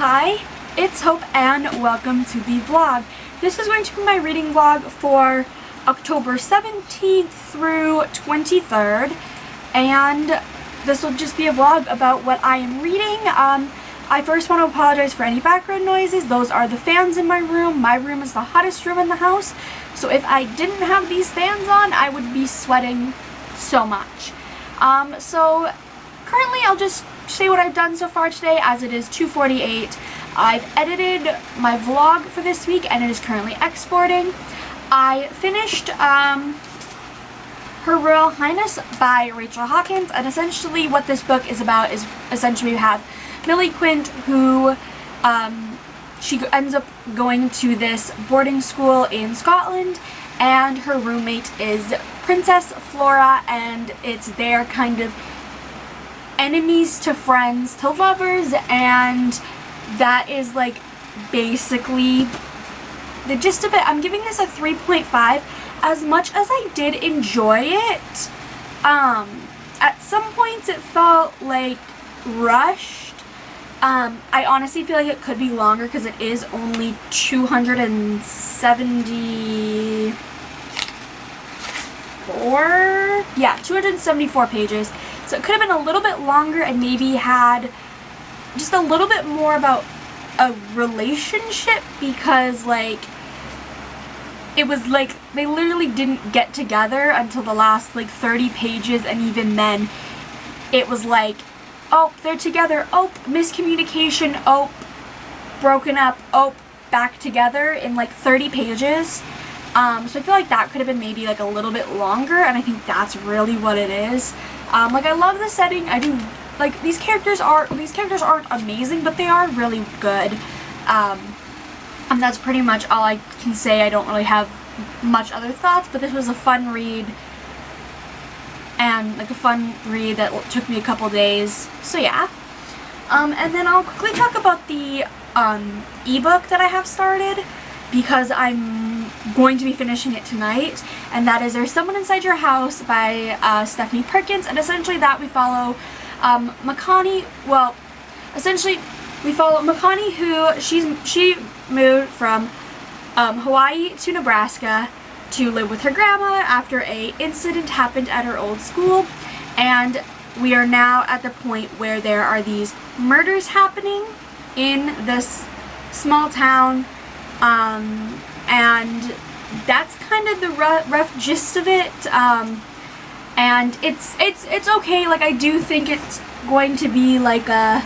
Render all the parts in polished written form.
Hi, it's Hope and welcome to the vlog. This is going to be my reading vlog for October 17th through 23rd, and this will just be a vlog about what I am reading. I first want to apologize for any background noises. Those are the fans in my room. My room is the hottest room in the house, so if I didn't have these fans on, I would be sweating so much. So currently I'll just say what I've done so far today, as it is 2:48. I've edited my vlog for this week and it is currently exporting. I finished Her Royal Highness by Rachel Hawkins, and essentially what this book is about is essentially we have Millie Quint, who she ends up going to this boarding school in Scotland, and her roommate is Princess Flora, and it's their kind of enemies to friends to lovers, and that is like basically the gist of it. I'm giving this a 3.5. As much as I did enjoy it, at some points it felt like rushed. I honestly feel like it could be longer because it is only 274 pages. So it could have been a little bit longer and maybe had just a little bit more about a relationship, because like it was like they literally didn't get together until the last like 30 pages, and even then it was like, oh, they're together, oh, miscommunication, oh, broken up, oh, back together in like 30 pages. So I feel like that could have been maybe like a little bit longer, and I think that's really what it is. Like I love the setting. I do like these characters aren't amazing, but they are really good. And that's pretty much all I can say. I don't really have much other thoughts, but this was a fun read, and like a fun read that took me a couple days. So yeah. And then I'll quickly talk about the ebook that I have started, because I'm going to be finishing it tonight, and that is There's Someone Inside Your House by Stephanie Perkins. And essentially that we follow Makani. Well, essentially we follow Makani, who she moved from Hawaii to Nebraska to live with her grandma after a incident happened at her old school, and we are now at the point where there are these murders happening in this small town, and that's kind of the rough gist of it. And it's okay. Like I do think it's going to be like a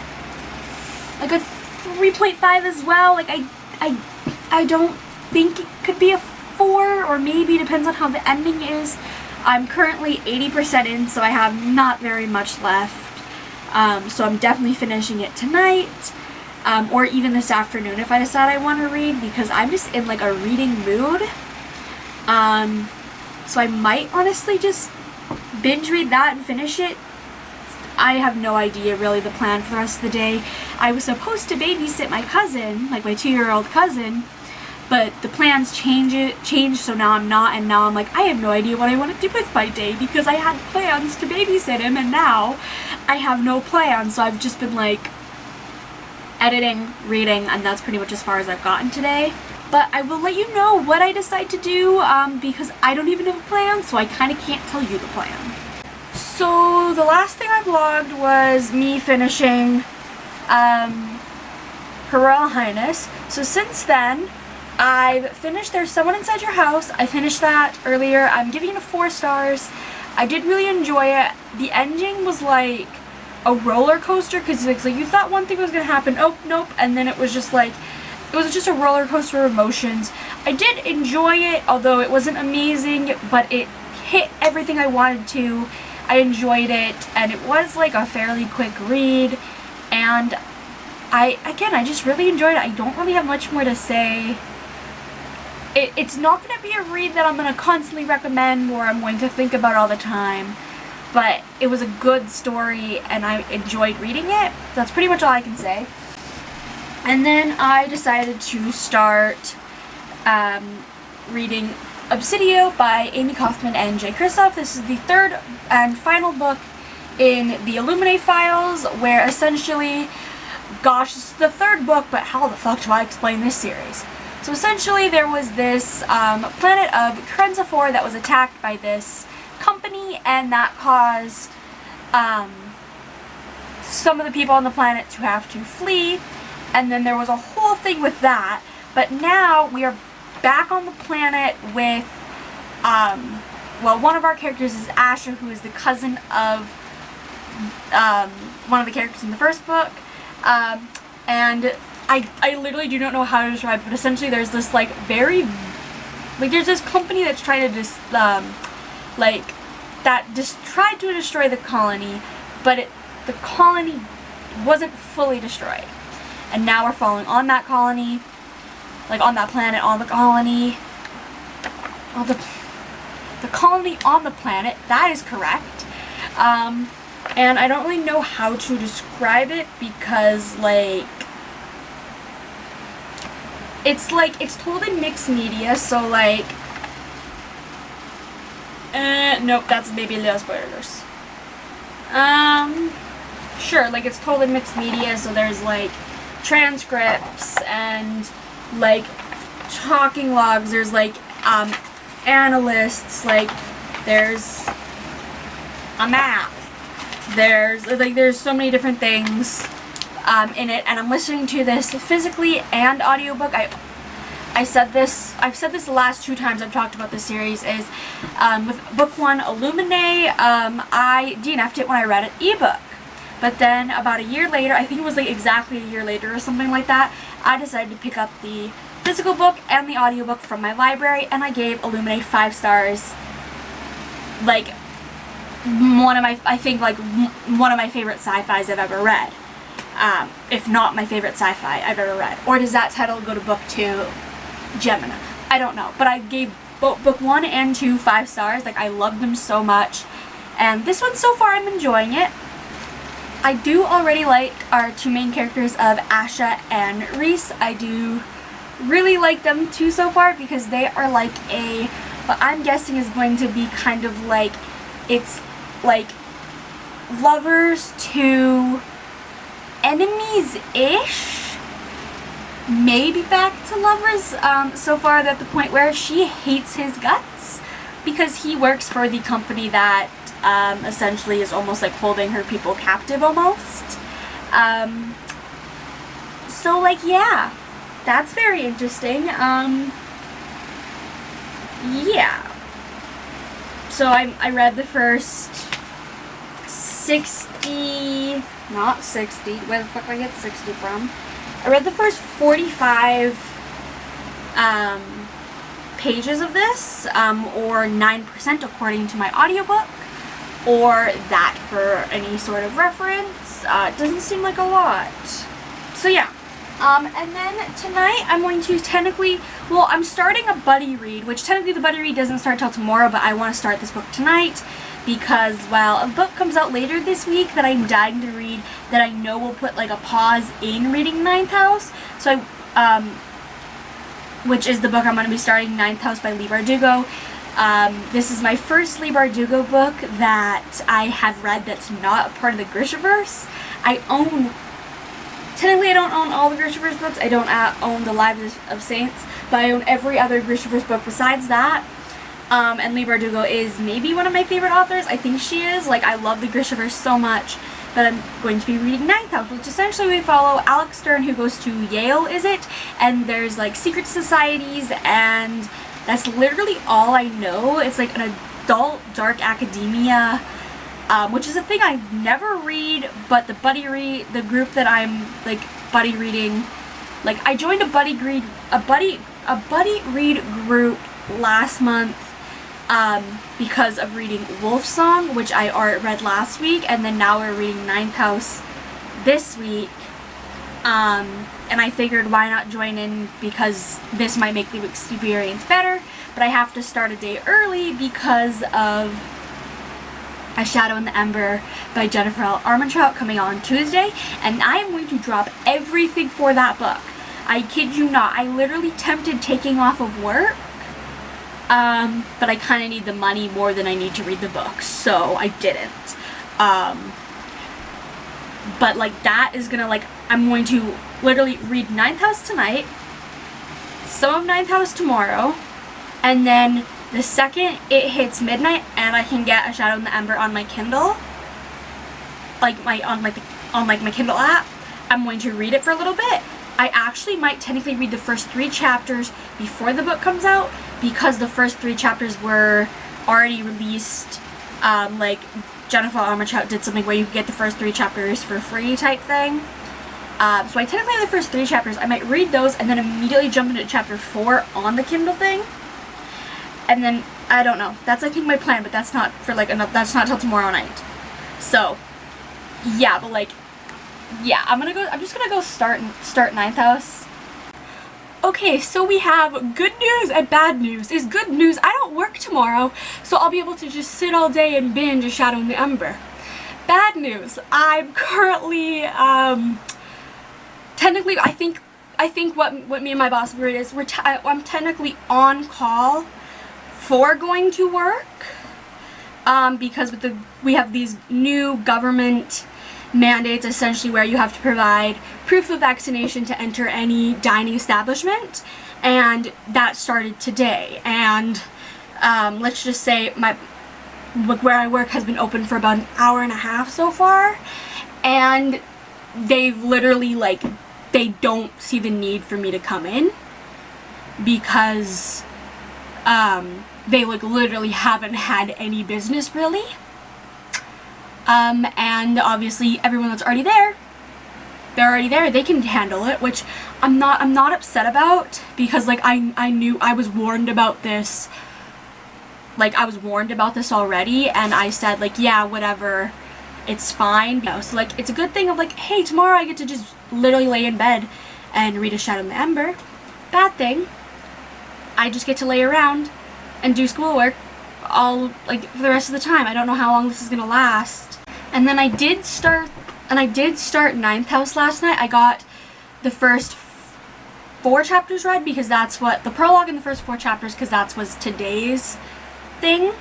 3.5 as well. Like I don't think it could be a 4, or maybe depends on how the ending is. I'm currently 80% in, so I have not very much left. So I'm definitely finishing it tonight, or even this afternoon if I decide I want to read, because I'm just in like a reading mood. So I might honestly just binge read that and finish it. I have no idea really the plan for the rest of the day. I was supposed to babysit my cousin, like my 2-year-old cousin, but the plans changed, so now I'm not, and now I'm like, I have no idea what I want to do with my day, because I had plans to babysit him, and now I have no plans. So I've just been like editing, reading, and that's pretty much as far as I've gotten today. But I will let you know what I decide to do, because I don't even have a plan, so I kind of can't tell you the plan. So the last thing I vlogged was me finishing Her Royal Highness. So since then, I've finished There's Someone Inside Your House. I finished that earlier. I'm giving it 4 stars. I did really enjoy it. The ending was like a roller coaster, because it's like you thought one thing was going to happen, oh, nope, and then it was just like, it was just a roller coaster of emotions. I did enjoy it, although it wasn't amazing, but it hit everything I wanted to. I enjoyed it, and it was like a fairly quick read, and I just really enjoyed it. I don't really have much more to say. It's not going to be a read that I'm going to constantly recommend or I'm going to think about all the time, but it was a good story and I enjoyed reading it. That's pretty much all I can say. And then I decided to start reading Obsidio by Amie, Kaufman, and Kristoff. This is the 3rd and final book in the Illuminate files, where essentially gosh, this is the third book, but how the fuck do I explain this series? So essentially there was this planet of Kristoff that was attacked by this company, and that caused some of the people on the planet to have to flee, and then there was a whole thing with that. But now we are back on the planet with, well, one of our characters is Asha, who is the cousin of one of the characters in the first book, and I literally do not know how to describe it, but essentially there's this, like, very, like, there's this company that's trying to just, tried to destroy the colony, but the colony wasn't fully destroyed. And now we're following on that colony, like, on that planet, on the colony, the colony on the planet, that is correct. And I don't really know how to describe it because, like, it's told in mixed media, so, like, nope, that's maybe little spoilers. Sure, like, it's told in mixed media, so there's, like, transcripts and, like, talking logs, there's, like, analysts, like, there's a map, there's so many different things in it, and I'm listening to this physically and audiobook. I've said this the last 2 times I've talked about this series, is with book 1, Illuminae, I DNF'd it when I read it ebook. But then about a year later, I think it was like exactly a year later or something like that, I decided to pick up the physical book and the audiobook from my library, and I gave Illuminae 5 stars. Like, one of my favorite sci-fis I've ever read. If not my favorite sci-fi I've ever read. Or does that title go to book 2, Gemini? I don't know. But I gave book 1 and 2 5 stars. Like, I loved them so much. And this one, so far, I'm enjoying it. I do already like our 2 main characters of Asha and Reese. I do really like them too so far, because they are like what I'm guessing is going to be kind of like, it's like lovers to enemies-ish, maybe back to lovers, so far at the point where she hates his guts because he works for the company that essentially is almost like holding her people captive almost. So, like, yeah, that's very interesting. Yeah. So I read the first 60, not 60, where the fuck did I get 60 from? I read the first 45 pages of this, or 9% according to my audiobook, or that for any sort of reference. It doesn't seem like a lot. So yeah. And then tonight I'm going to I'm starting a buddy read, which technically the buddy read doesn't start till tomorrow, but I want to start this book tonight because, well, a book comes out later this week that I'm dying to read that I know will put, like, a pause in reading Ninth House. So which is the book I'm going to be starting, Ninth House by Leigh Bardugo. This is my first Leigh Bardugo book that I have read that's not a part of the Grishaverse. Technically, I don't own all the Grishaverse books. I don't own the Lives of Saints, but I own every other Grishaverse book besides that. And Leigh Bardugo is maybe one of my favorite authors. I think she is. Like, I love the Grishaverse so much that I'm going to be reading Ninth House, which essentially we follow Alex Stern, who goes to Yale, is it? And there's, like, secret societies, and that's literally all I know. It's like an adult dark academia, which is a thing I never read, but the group that I'm, like, buddy reading, like, I joined a buddy read group last month, because of reading Wolfsong, which I read last week, and then now we're reading Ninth House this week, and I figured why not join in, because this might make the experience better, but I have to start a day early because of A Shadow in the Ember by Jennifer L. Armentrout coming on Tuesday, and I am going to drop everything for that book. I kid you not, I literally tempted taking off of work, but I kind of need the money more than I need to read the book, so I didn't. But, like, that is gonna, like, I'm going to literally read 9th House tonight, some of 9th House tomorrow, and then the second it hits midnight and I can get A Shadow in the Ember on my Kindle, like my Kindle app, I'm going to read it for a little bit. I actually might technically read the first 3 chapters before the book comes out, because the first 3 chapters were already released. Like Jennifer Armentrout did something where you could get the first 3 chapters for free type thing. So I technically have the first 3 chapters. I might read those and then immediately jump into chapter 4 on the Kindle thing. And then, I don't know. That's I think my plan, but that's not for like that's not till tomorrow night. So, yeah, but like, yeah, I'm just gonna go start 9th House. Okay, so we have good news and bad news. Is good news, I don't work tomorrow, so I'll be able to just sit all day and binge A Shadow in the Ember. Bad news, I'm currently, technically, I think what me and my boss agreed is I'm technically on call for going to work, because we have these new government mandates, essentially, where you have to provide proof of vaccination to enter any dining establishment, and that started today. And let's just say where I work has been open for about an hour and a half so far, and they've literally, like, they don't see the need for me to come in because they, like, literally haven't had any business really. And obviously everyone that's already there, they're already there, they can handle it, which I'm not upset about, because like I knew I was warned about this. Like, I was warned about this already, and I said, like, yeah, whatever, it's fine. You know, so like, it's a good thing of like, hey, tomorrow I get to just literally lay in bed and read A Shadow in the Ember. Bad thing, I just get to lay around and do schoolwork all, like, for the rest of the time. I don't know how long this is gonna last. And then I did start 9th House last night. I got the first 4 chapters read, because that's what the prologue in the first 4 chapters, because that's was today's thing.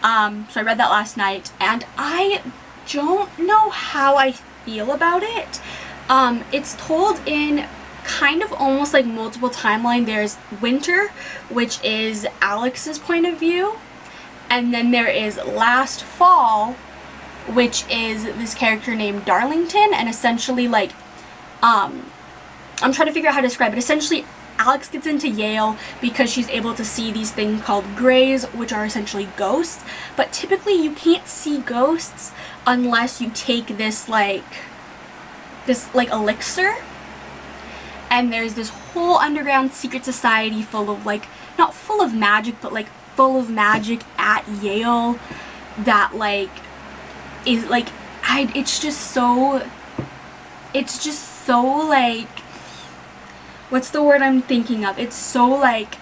So I read that last night, and I don't know how I feel about it. It's told in kind of almost like multiple timeline. There's winter, which is Alex's point of view, and then there is last fall, which is this character named Darlington, and essentially, like, I'm trying to figure out how to describe it. Essentially, Alex gets into Yale because she's able to see these things called grays, which are essentially ghosts, but typically you can't see ghosts unless you take this elixir. And there's this whole underground secret society full of, like, not full of magic, but like full of magic at Yale that, like, is like, it's just so like, what's the word I'm thinking of? It's so like,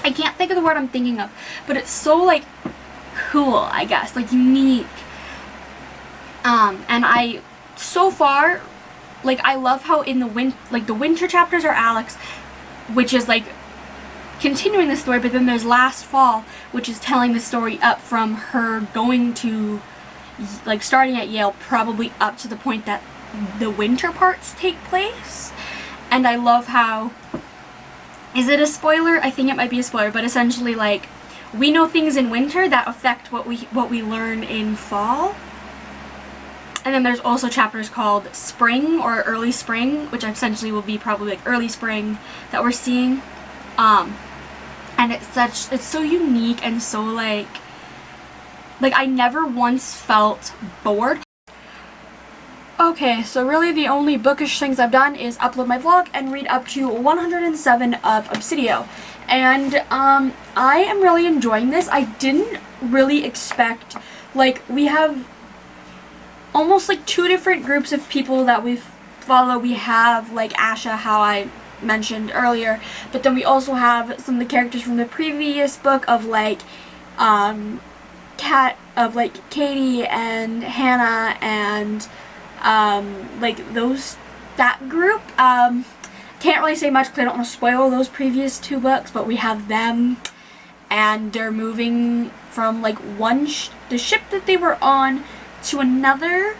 I can't think of the word I'm thinking of, but it's so like cool, I guess, like unique. And so far, like, I love how in the winter chapters are Alex, which is like continuing the story, but then there's last fall, which is telling the story up from her going to, like, starting at Yale, probably up to the point that the winter parts take place. And I love how, is it a spoiler? I think it might be a spoiler, but essentially, like, we know things in winter that affect what we learn in fall. And then there's also chapters called Spring or Early Spring, which essentially will be probably like early spring that we're seeing. And it's so unique and so like I never once felt bored. Okay, so really the only bookish things I've done is upload my vlog and read up to 107 of Obsidio. And I am really enjoying this. I didn't really expect, like, we have almost like 2 different groups of people that we follow. We have like Asha, how I mentioned earlier, but then we also have some of the characters from the previous book of like Katie and Hannah and like that group. Can't really say much because I don't want to spoil those previous 2 books, but we have them, and they're moving from like the ship that they were on to another,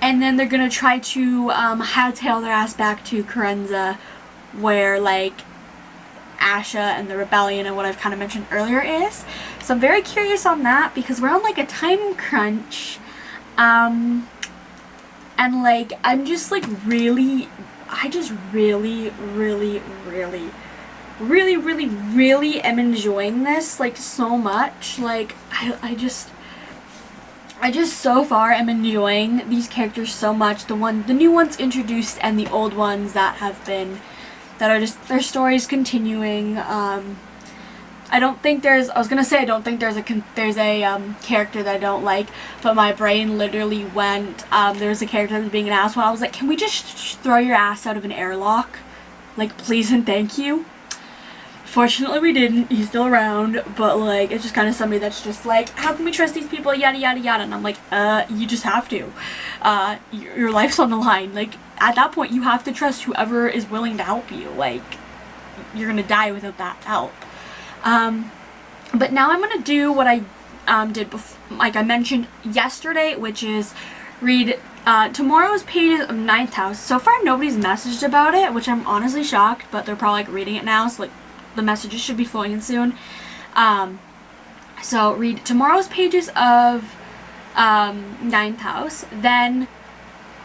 and then they're gonna try to hightail their ass back to Carenza, where like Asha and the rebellion and what I've kind of mentioned earlier is. So I'm very curious on that because we're on like a time crunch, and like I'm just like really am enjoying this like so much. Like I just so far am enjoying these characters so much. The new ones introduced and the old ones that are just their stories continuing. I don't think there's a character that I don't like, but my brain literally went, there was a character that was being an asshole. I was like, can we just throw your ass out of an airlock? Like, please and thank you. Fortunately we didn't, he's still around, but like, it's just kind of somebody that's just like, how can we trust these people, yada yada yada, and I'm like, you just have to. Your life's on the line. Like, at that point you have to trust whoever is willing to help you. Like, you're gonna die without that help. But now I'm gonna do what I did before, like I mentioned yesterday, which is read tomorrow's pages of 9th House. So far nobody's messaged about it, which I'm honestly shocked, but they're probably like reading it now, so like the messages should be flowing in soon. So read tomorrow's pages of 9th House, then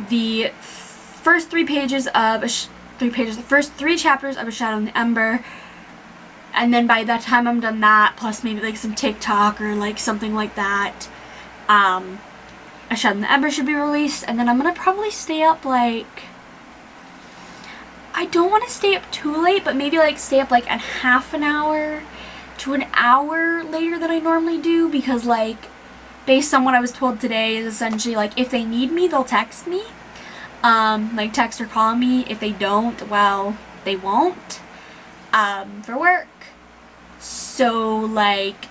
the first three chapters of A Shadow in the Ember, and then by that time I'm done that, plus maybe like some TikTok or like something like that, A Shadow in the Ember should be released. And then I'm gonna probably stay up like, I don't want to stay up too late, but maybe like stay up like a half an hour to an hour later than I normally do, because like based on what I was told today is essentially like if they need me they'll text me, like text or call me. If they don't, well, they won't, for work. So like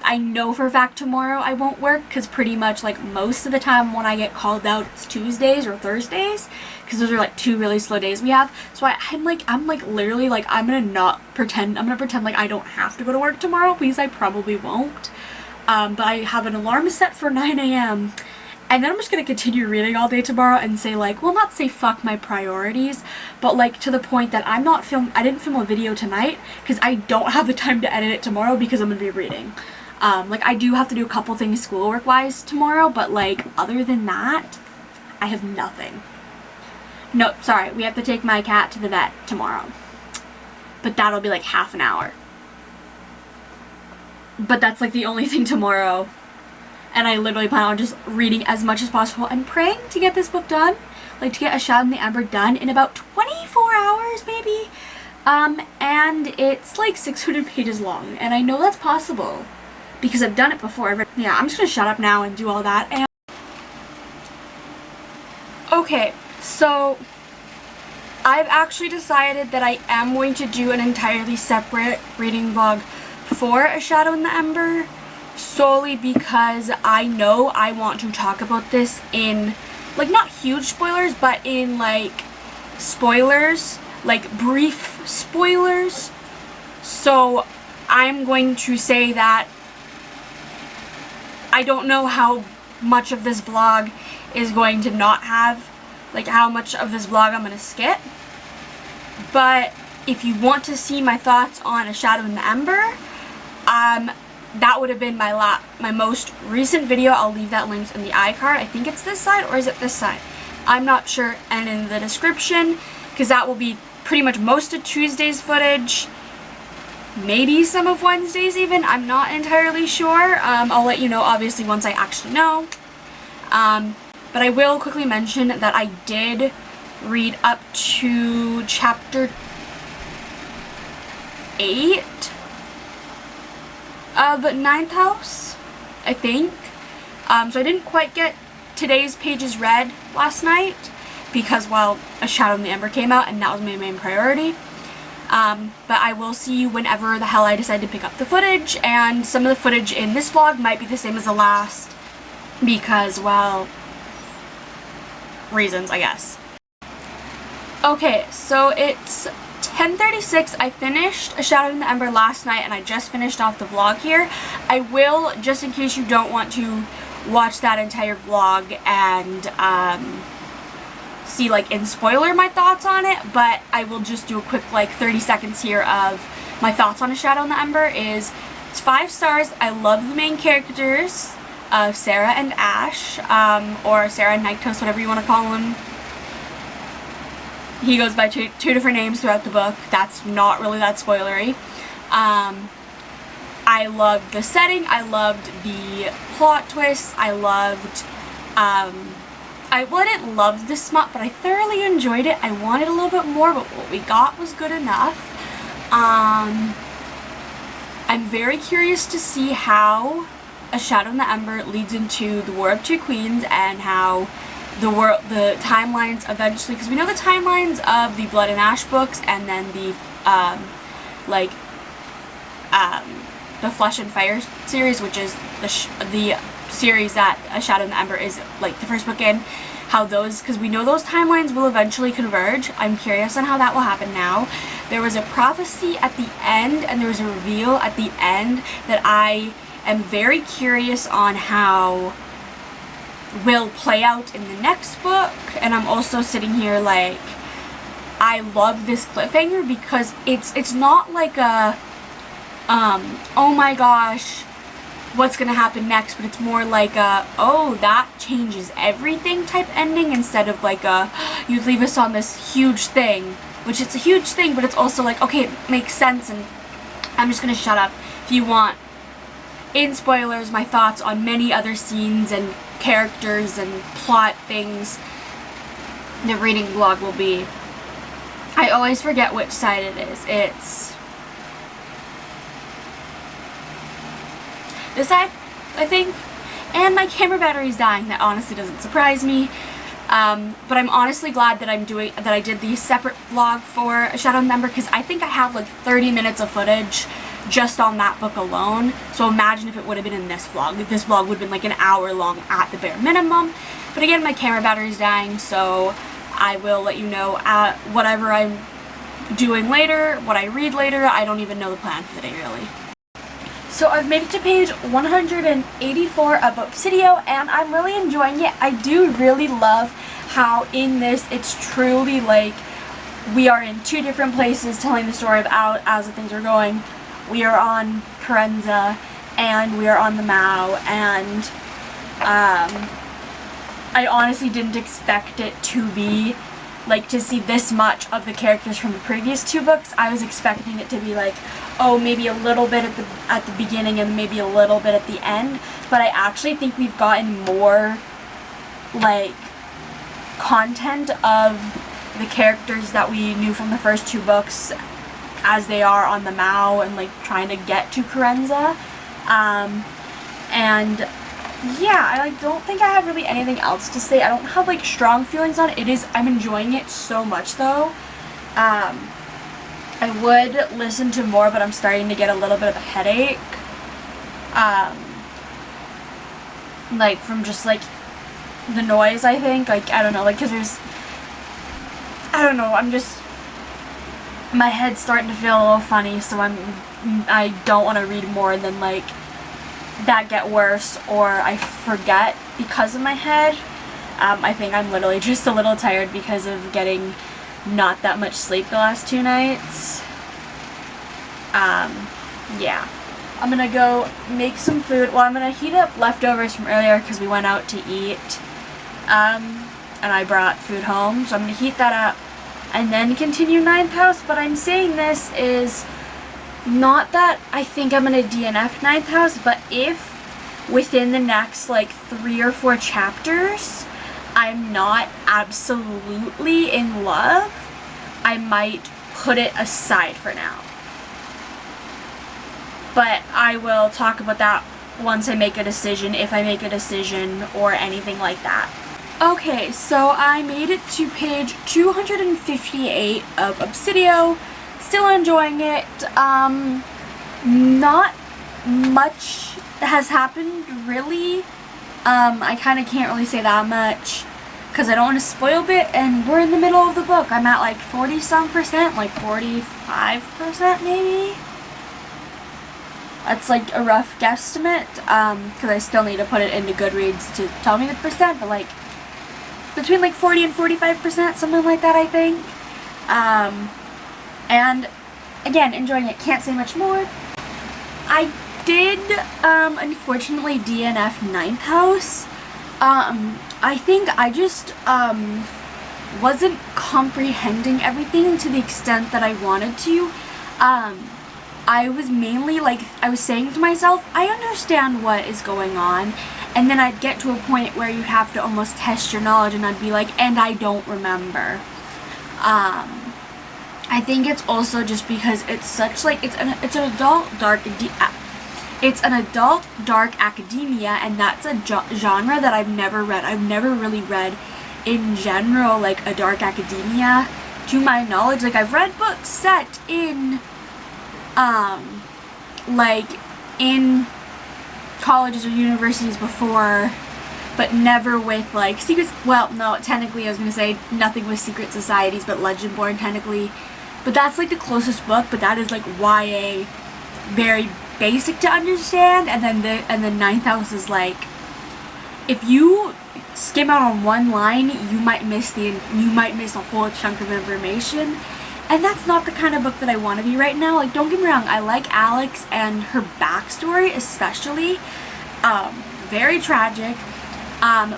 I know for a fact tomorrow I won't work, because pretty much like most of the time when I get called out it's Tuesdays or Thursdays, because those are like two really slow days we have. So I'm literally like I'm gonna pretend like I don't have to go to work tomorrow, because I probably won't. But I have an alarm set for 9 a.m. and then I'm just gonna continue reading all day tomorrow and say like, well, not say fuck my priorities, but like to the point that I didn't film a video tonight because I don't have the time to edit it tomorrow because I'm gonna be reading. Like I do have to do a couple things schoolwork wise tomorrow, but like other than that, I have nothing. No, sorry, we have to take my cat to the vet tomorrow, but that'll be like half an hour. But that's like the only thing tomorrow, and I literally plan on just reading as much as possible and praying to get this book done, like to get A Shadow in the Ember done in about 24 hours maybe. And it's like 600 pages long, and I know that's possible because I've done it before. Yeah, I'm just gonna shut up now and do all that. And okay, so I've actually decided that I am going to do an entirely separate reading vlog for A Shadow in the Ember, solely because I know I want to talk about this in, like, not huge spoilers, but in, like, spoilers, like, brief spoilers. So I'm going to say that I don't know how much of this vlog is going to not have, like, how much of this vlog I'm going to skip. But if you want to see my thoughts on A Shadow in the Ember, that would have been my most recent video. I'll leave that linked in the iCard. I think it's this side, or is it this side? I'm not sure. And in the description, because that will be pretty much most of Tuesday's footage. Maybe some of Wednesday's even. I'm not entirely sure. I'll let you know, obviously, once I actually know. But I will quickly mention that I did read up to chapter 8 of 9th House, I think. So I didn't quite get today's pages read last night because, well, A Shadow in the Ember came out and that was my main priority. But I will see you whenever the hell I decide to pick up the footage, and some of the footage in this vlog might be the same as the last because, well, reasons, I guess. Okay, so it's 10:36. I finished A Shadow in the Ember last night and I just finished off the vlog here. I will, just in case you don't want to watch that entire vlog and see like in spoiler my thoughts on it, but I will just do a quick like 30 seconds here of my thoughts on A Shadow in the Ember. It's 5 stars. I love the main characters of Sarah and Ash, or Sarah and Night Toast, whatever you want to call him. He goes by two different names throughout the book. That's not really that spoilery. I loved the setting. I loved the plot twists. I didn't love the smut, but I thoroughly enjoyed it. I wanted a little bit more, but what we got was good enough. I'm very curious to see how A Shadow in the Ember leads into the War of Two Queens, and how the timelines eventually, because we know the timelines of the Blood and Ash books, and then the the Flesh and Fire series, which is the series that A Shadow in the Ember is like the first book in, how those, because we know those timelines will eventually converge. I'm curious on how that will happen now. There was a prophecy at the end, and there was a reveal at the end that I am very curious on how will play out in the next book. And I'm also sitting here like, I love this cliffhanger, because it's not like a oh my gosh, what's gonna happen next, but it's more like a, oh, that changes everything type ending, instead of like a, you'd leave us on this huge thing, which it's a huge thing, but it's also like, okay, it makes sense. And I'm just gonna shut up. If you want, in spoilers, my thoughts on many other scenes and characters and plot things, the reading vlog will be, I always forget which side it is. It's this side, I think, and my camera battery's dying. That honestly doesn't surprise me, but I'm honestly glad that I did the separate vlog for A Shadow in the Ember, because I think I have like 30 minutes of footage just on that book alone. So imagine if it would have been in this vlog. This vlog would have been like an hour long at the bare minimum. But again, my camera battery's dying, so I will let you know whatever I'm doing later, what I read later. I don't even know the plan for the day, really. So I've made it to page 184 of Obsidio, and I'm really enjoying it. I do really love how in this it's truly like we are in 2 different places telling the story of as the things are going. We are on Carenza, and we are on the Mao, and I honestly didn't expect it to be like, to see this much of the characters from the previous 2 books. I was expecting it to be like, oh, maybe a little bit at the beginning and maybe a little bit at the end, but I actually think we've gotten more like content of the characters that we knew from the first 2 books as they are on the Mao and like trying to get to Carenza. And yeah, I don't think I have really anything else to say. I don't have like strong feelings on it. I'm enjoying it so much though. I would listen to more, but I'm starting to get a little bit of a headache. Like from just like the noise, I think. Like, I don't know, like, cause I don't know, my head's starting to feel a little funny, so I don't want to read more than like that get worse or I forget because of my head. I think I'm literally just a little tired because of getting not that much sleep the last 2 nights. Yeah. I'm gonna go make some food. Well, I'm gonna heat up leftovers from earlier because we went out to eat. And I brought food home, so I'm gonna heat that up and then continue 9th house. But I'm saying this is not that I think I'm gonna DNF 9th house, but if within the next like 3 or 4 chapters I'm not absolutely in love, I might put it aside for now. But I will talk about that once I make a decision, if I make a decision or anything like that. Okay, so I made it to page 258 of Obsidio. Still enjoying it. Not much has happened, really. I kind of can't really say that much because I don't want to spoil it, and we're in the middle of the book. I'm at like 40-some%, like 45% maybe. That's like a rough guesstimate, because I still need to put it into Goodreads to tell me the percent, but like between like 40 and 45%, something like that, I think. And again, enjoying it, can't say much more. I did, unfortunately, DNF Ninth House. I think I just, wasn't comprehending everything to the extent that I wanted to. I was mainly, like, I was saying to myself, I understand what is going on, and then I'd get to a point where you'd have to almost test your knowledge, and I'd be like, and I don't remember. I think it's also just because it's such, like, it's an adult dark academia, and that's a genre that I've never read. I've never really read, in general, like, a dark academia, to my knowledge. Like, I've read books set in, like, in colleges or universities before, but never with, like, secrets. Well, no, technically I was gonna say nothing with secret societies, but Legendborn, technically. But that's, like, the closest book, but that is, like, YA, very basic to understand, and then Ninth House is, like, if you skim out on one line, you might miss a whole chunk of information, and that's not the kind of book that I want to be right now. Like, don't get me wrong, I like Alex and her backstory, especially, very tragic,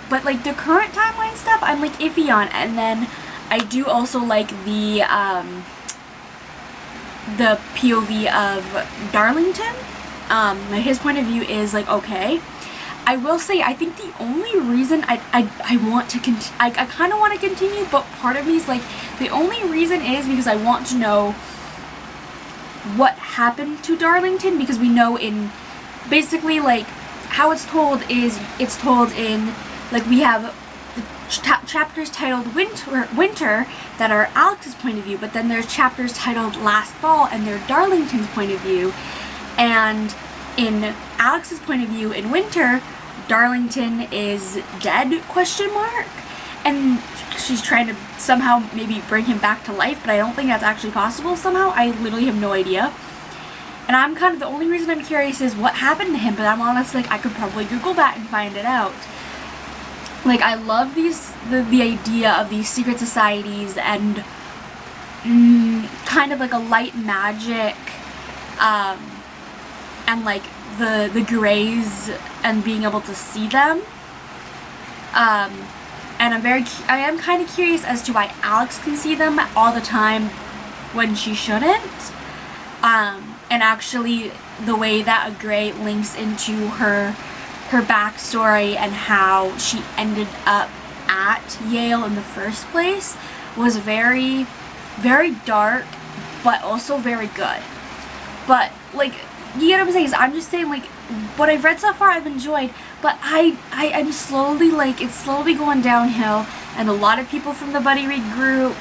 but, like, the current timeline stuff, I'm, like, iffy on. And then I do also like the POV of Darlington. His point of view is, like, okay. I will say, I think the only reason I want to continue, I kind of want to continue, but part of me is like, the only reason is because I want to know what happened to Darlington, because we know in, basically, like, how it's told is, it's told in, like, we have the chapters titled Winter that are Alex's point of view, but then there's chapters titled Last Fall, and they're Darlington's point of view. And in Alex's point of view, in Winter, Darlington is dead, question mark, and she's trying to somehow maybe bring him back to life, but I don't think that's actually possible somehow. I literally have no idea. And I'm kind of, the only reason I'm curious is what happened to him, but I'm honestly, like, I could probably Google that and find it out. Like, I love the idea of these secret societies and kind of like a light magic, and like the grays and being able to see them. And I am kind of curious as to why Alex can see them all the time when she shouldn't. And actually the way that a gray links into her backstory and how she ended up at Yale in the first place was very, very dark, but also very good. But, like, you get what I'm saying? I'm just saying, like, what I've read so far I've enjoyed, but I'm slowly, like, it's slowly going downhill, and a lot of people from the Buddy Read group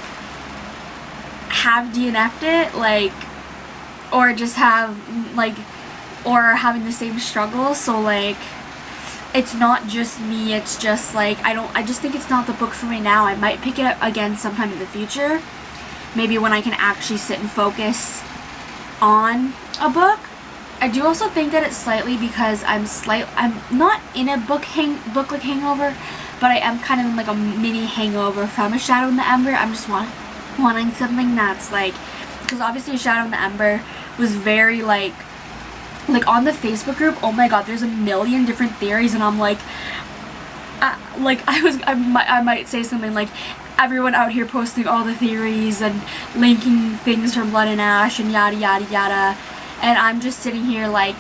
have DNF'd it, like, or just have, like, or are having the same struggles, so, like, it's not just me, it's just, like, I just think it's not the book for me now. I might pick it up again sometime in the future, maybe when I can actually sit and focus on a book. I do also think that it's slightly because I'm not in a book like hangover, but I am kind of in, like, a mini hangover from A Shadow in the Ember. I'm just wanting something that's, like, because obviously A Shadow in the Ember was very, like on the Facebook group, oh my god, there's a million different theories, and I'm like, I might say something like, everyone out here posting all the theories and linking things from Blood and Ash and yada yada yada, and I'm just sitting here like,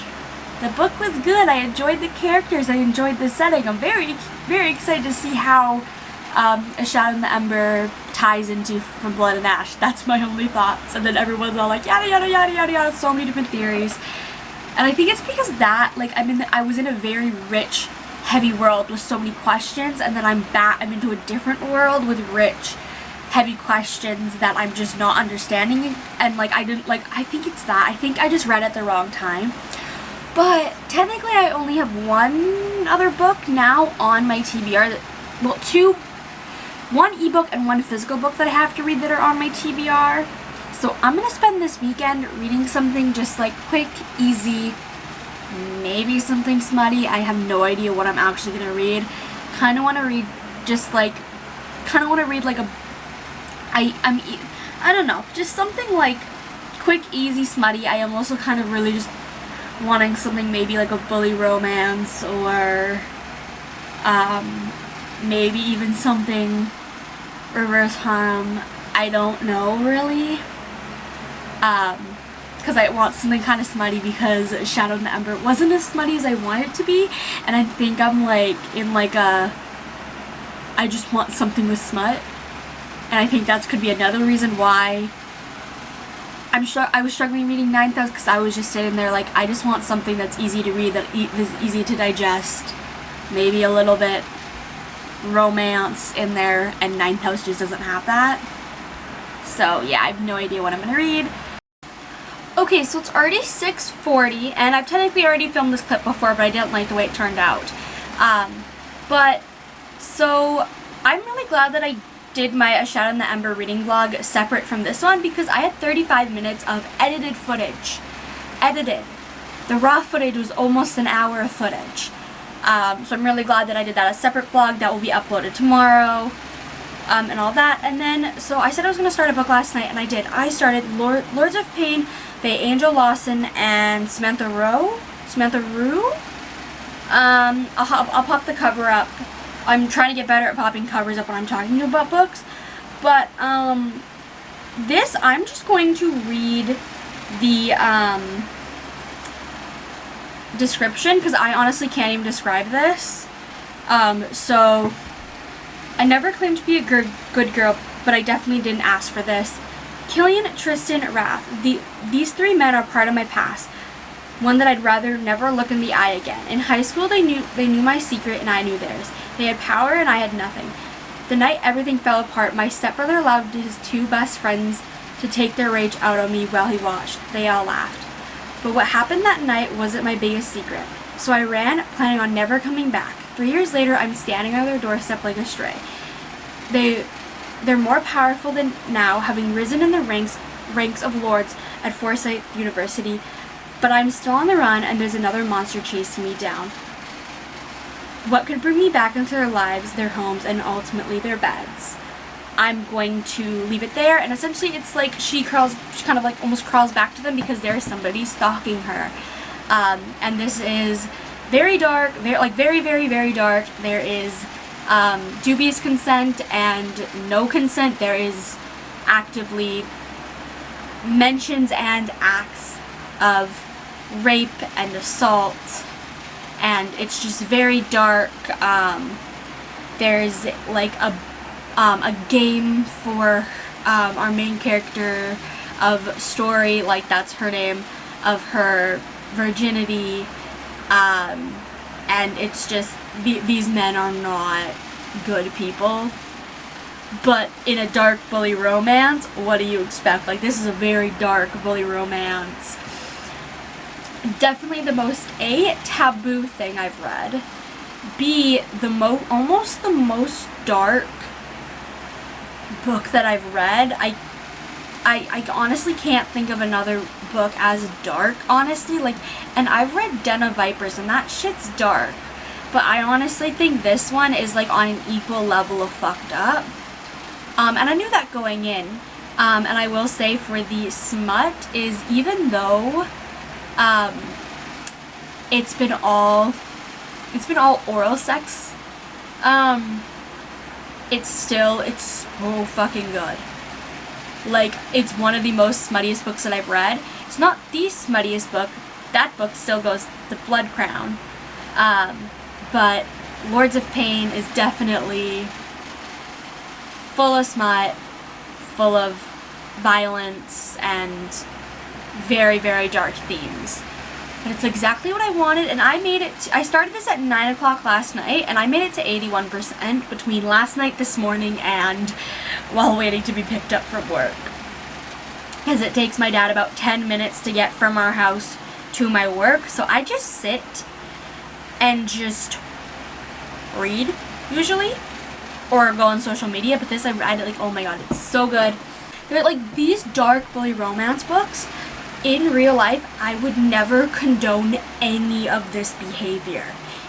the book was good, I enjoyed the characters, I enjoyed the setting, I'm very, very excited to see how A Shadow in the Ember ties into From Blood and Ash. That's my only thoughts. And then everyone's all like, yada yada yada yada yada, so many different theories. And I think it's because that, like, I was in a very rich, heavy world with so many questions, and then I'm into a different world with rich, heavy questions that I'm just not understanding, and, like, I think it's that. I think I just read at the wrong time. But technically I only have one other book now on my TBR, well, one ebook and one physical book that I have to read that are on my TBR. So I'm gonna spend this weekend reading something just, like, quick, easy, maybe something smutty. I have no idea what I'm actually gonna read. Kind of want to read just like, I don't know, just something like quick, easy, smutty. I am also kind of really just wanting something maybe like a bully romance, or maybe even something reverse harem. I don't know really, because I want something kind of smutty, because Shadow in the Ember wasn't as smutty as I want it to be, and I think I'm like in like a, I just want something with smut, and I think that could be another reason why I was struggling reading 9,000, because I was just sitting there like, I just want something that's easy to read, that is easy to digest, maybe a little bit romance in there, and 9,000 just doesn't have that. So yeah, I have no idea what I'm gonna read. Okay, so it's already 6:40, and I've technically already filmed this clip before, but I didn't like the way it turned out. So I'm really glad that I did my A Shadow in the Ember reading vlog separate from this one, because I had 35 minutes of edited footage. Edited. The raw footage was almost an hour of footage. So I'm really glad that I did that as a separate vlog that will be uploaded tomorrow, and all that. And then, so I said I was going to start a book last night, and I did. I started Lords of Pain by Angel Lawson and Samantha Rue. I'll pop the cover up. I'm trying to get better at popping covers up when I'm talking about books. But, this, I'm just going to read the, description, because I honestly can't even describe this. So, I never claimed to be a good girl, but I definitely didn't ask for this. Killian, Tristan, Wrath. These three men are part of my past. One that I'd rather never look in the eye again. In high school, they knew my secret, and I knew theirs. They had power, and I had nothing. The night everything fell apart, my stepbrother allowed his two best friends to take their rage out on me while he watched. They all laughed. But what happened that night wasn't my biggest secret. So I ran, planning on never coming back. 3 years later, I'm standing on their doorstep like a stray. They're more powerful than now, having risen in the ranks of lords at Forsyth University, but I'm still on the run, and there's another monster chasing me down. What could bring me back into their lives, their homes, and ultimately their beds? I'm going to leave it there, and essentially it's like she kind of like almost crawls back to them because there's somebody stalking her. And this is very dark, very, very, very dark. There is dubious consent and no consent. There is actively mentions and acts of rape and assault, and it's just very dark. There's like a game for our main character of Story, like that's her name, of her virginity, and it's just these men are not good people. But in a dark bully romance, what do you expect? Like, this is a very dark bully romance. Definitely the most A, taboo thing I've read. B, almost the most dark book that I've read. I honestly can't think of another book as dark, honestly. Like, and I've read Den of Vipers, and that shit's dark. But I honestly think this one is like on an equal level of fucked up. And I knew that going in. And I will say for the smut is, even though it's been all oral sex, it's so fucking good. Like, it's one of the most smuttiest books that I've read. It's not the smuttiest book. That book still goes to Blood Crown. But Lords of Pain is definitely full of smut, full of violence, and very, very dark themes. But it's exactly what I wanted, and I made it I started this at 9 o'clock last night, and I made it to 81% between last night, this morning, and while waiting to be picked up from work. Because it takes my dad about 10 minutes to get from our house to my work, so I just sit and just read, usually, or go on social media. But this, I read it like, oh my god, it's so good. They're like these dark bully romance books. in real life, I would never condone any of this behavior.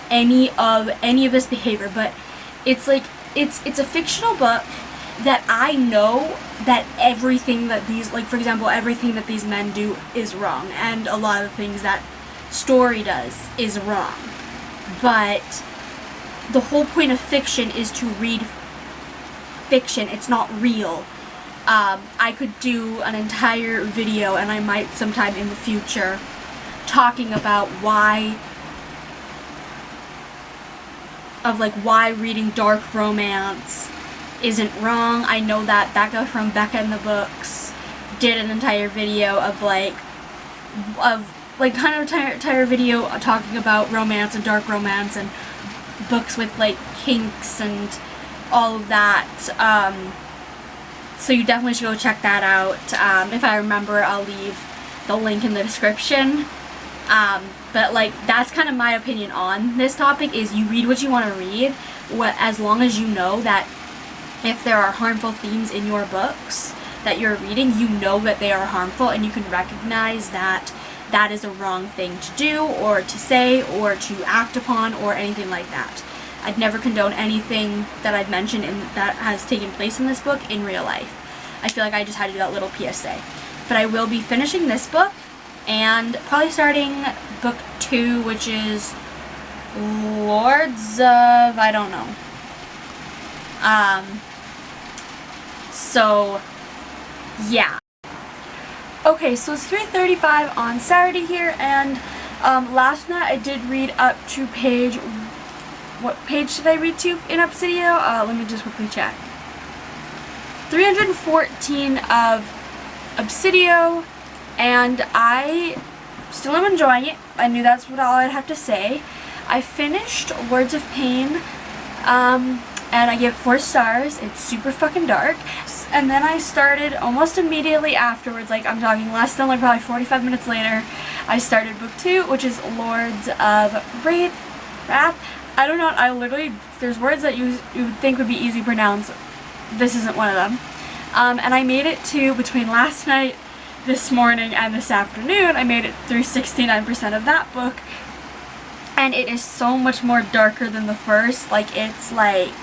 Any of this behavior, but it's like, it's a fictional book that I know that everything that these, like for example, everything that these men do is wrong, and a lot of things that story does is wrong. But the whole point of fiction is to read fiction. It's not real. I could do an entire video, and I might sometime in the future, talking about why reading dark romance isn't wrong. I know that Becca from Becca in the Books did an entire video of entire video talking about romance and dark romance and books with like kinks and all of that. So you definitely should go check that out. If I remember, I'll leave the link in the description. But like, that's kind of my opinion on this topic, is you read what you want to read, as long as you know that if there are harmful themes in your books that you're reading, you know that they are harmful, and you can recognize that that is a wrong thing to do or to say or to act upon or anything like that. I'd never condone anything that I've mentioned that has taken place in this book in real life. I feel like I just had to do that little PSA. But I will be finishing this book and probably starting book 2, which is Lords of... I don't know. So, yeah. Okay, so it's 3:35 on Saturday here, and last night I did read up to page... What page did I read to in Obsidio? Let me just quickly check. 314 of Obsidio, and I still am enjoying it. I knew that's all I'd have to say. I finished Words of Pain, and I give 4 stars. It's super fucking dark. And then I started almost immediately afterwards, like I'm talking less than like probably 45 minutes later, I started book 2, which is Lords of Wrath. I don't know, I literally, there's words that you would think would be easy to pronounce. This isn't one of them. And I made it to, between last night, this morning, and this afternoon, I made it through 69% of that book. And it is so much more darker than the first. Like, it's like...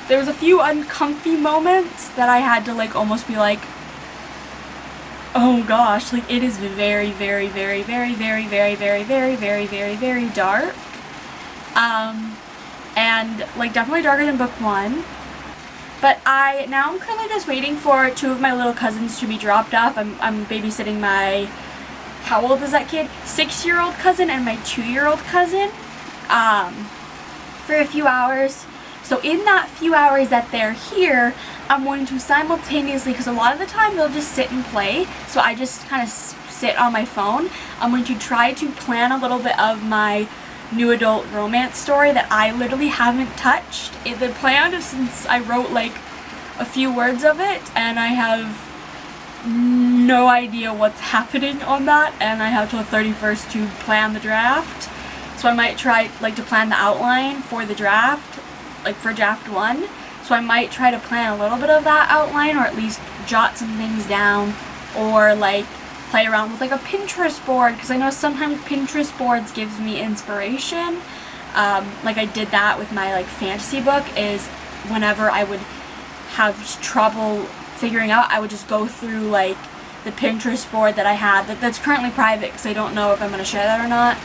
there was a few uncomfy moments that I had to like almost be like, oh gosh, like it is very, very, very, very, very, very, very, very, very, very, very dark. And like definitely darker than book 1. But now I'm currently just waiting for 2 of my little cousins to be dropped off. I'm babysitting my, how old is that kid? 6-year-old cousin and my 2-year-old cousin, for a few hours. So in that few hours that they're here, I'm going to simultaneously, because a lot of the time they'll just sit and play, so I just kind of sit on my phone. I'm going to try to plan a little bit of my new adult romance story that I literally haven't touched. The plan is, since I wrote like a few words of it, and I have no idea what's happening on that, and I have till the 31st to plan the draft. So I might try like to plan the outline for the draft, like for draft 1. So I might try to plan a little bit of that outline, or at least jot some things down, or like play around with like a Pinterest board, because I know sometimes Pinterest boards gives me inspiration. Like I did that with my like fantasy book, is whenever I would have trouble figuring out, I would just go through like the Pinterest board that I had that's currently private, because I don't know if I'm going to share that or not,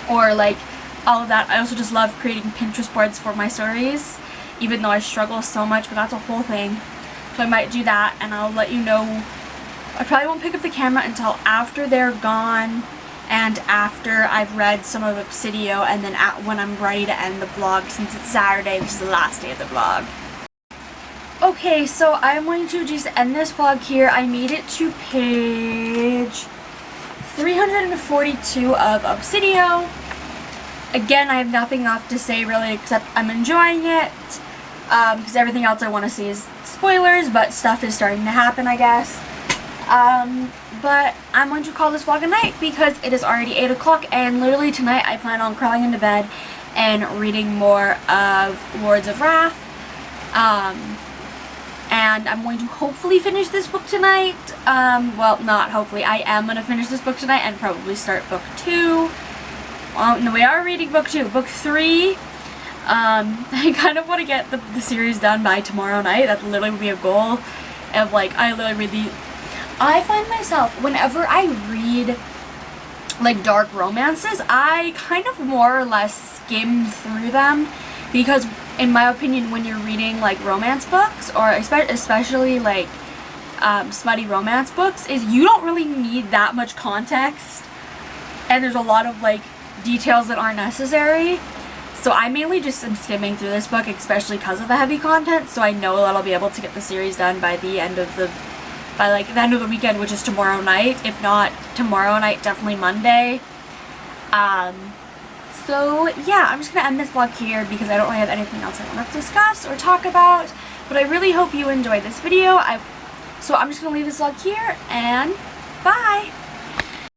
or like all of that. I also just love creating Pinterest boards for my stories, even though I struggle so much, but that's a whole thing. So I might do that, and I'll let you know. I probably won't pick up the camera until after they're gone, and after I've read some of Obsidio, and then when I'm ready to end the vlog, since it's Saturday, this is the last day of the vlog. Okay, so I'm going to just end this vlog here. I made it to page 342 of Obsidio. Again, I have nothing else to say really, except I'm enjoying it, because everything else I want to see is spoilers, but stuff is starting to happen, I guess. But I'm going to call this vlog a night, because it is already 8 o'clock, and literally tonight I plan on crawling into bed and reading more of Lords of Wrath. And I'm going to hopefully finish this book tonight. Well, not hopefully. I am going to finish this book tonight and probably start book 2. No, we are reading book 2. Book 3, I kind of want to get the series done by tomorrow night. That literally would be a goal of, like, I find myself, whenever I read, like, dark romances, I kind of more or less skim through them, because in my opinion, when you're reading, like, romance books, or especially, like, smutty romance books, is you don't really need that much context, and there's a lot of, like, details that aren't necessary. So I mainly just am skimming through this book, especially because of the heavy content, so I know that I'll be able to get the series done by the end of the end of the weekend, which is tomorrow night. If not tomorrow night, definitely Monday. So yeah, I'm just gonna end this vlog here because I don't really have anything else I want to discuss or talk about, but I really hope you enjoyed this video. So I'm just gonna leave this vlog here, and bye!